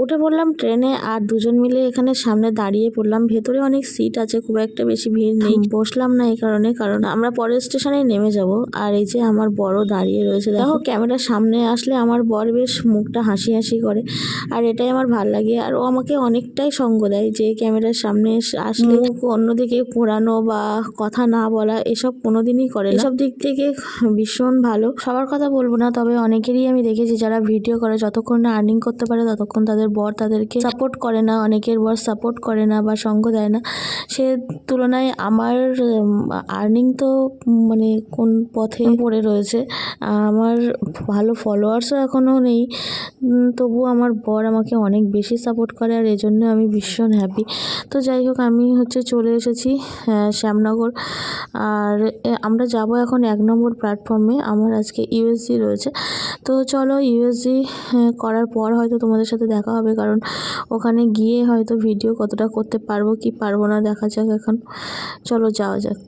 উঠে পড়লাম ট্রেনে আর দুজন মিলে এখানে সামনে দাঁড়িয়ে পড়লাম। ভেতরে অনেক সিট আছে, খুব একটা বেশি ভিড় নেই। বসলাম না এই কারণে, কারণ আমরা পরের স্টেশনে নেমে যাব। আর এই যে আমার বড় দাঁড়িয়ে রয়েছে, দেখো ক্যামেরার সামনে আসলে আমার বর বেশ মুখটা হাসি হাসি করে, আর এটাই আমার ভাল লাগে। আর ও আমাকে অনেকটাই সঙ্গ দেয়, যে ক্যামেরার সামনে আসলে মুখ অন্যদিকে ঘোরানো বা কথা না বলা এসব কোনোদিনই করে না। এসব দিক থেকে ভীষণ ভালো। সবার কথা বলবো না, তবে অনেকেরই আমি দেখেছি যারা ভিডিও করে যতক্ষণ না আর্নিং করতে পারে ততক্ষণ তাদের বর তাদেরকে সাপোর্ট করে না, অনেকের বর সাপোর্ট করে না বা সঙ্গ দেয় না। সে তুলনায় আমার আর্নিং তো মানে কোন পথে পড়ে রয়েছে। আমার ভালো ফলোয়ার্সও এখনও নেই, তবুও আমার বর আমাকে অনেক বেশি সাপোর্ট করে, আর এজন্য আমি ভীষণ হ্যাপি। তো যাই হোক, আমি চলে এসেছি শ্যামনগর, আর আমরা যাব এখন 1 নম্বর প্ল্যাটফর্মে। আমার আজকে ইউএসজি রয়েছে, তো চলো ইউএসজি করার পর হয়তো তোমাদের সাথে দেখা হবে, কারণ ওখানে গিয়ে হয়তো ভিডিও কতটা করতে পারবো কি পারবো না দেখা যাক। এখন চলো যাওয়া যাক।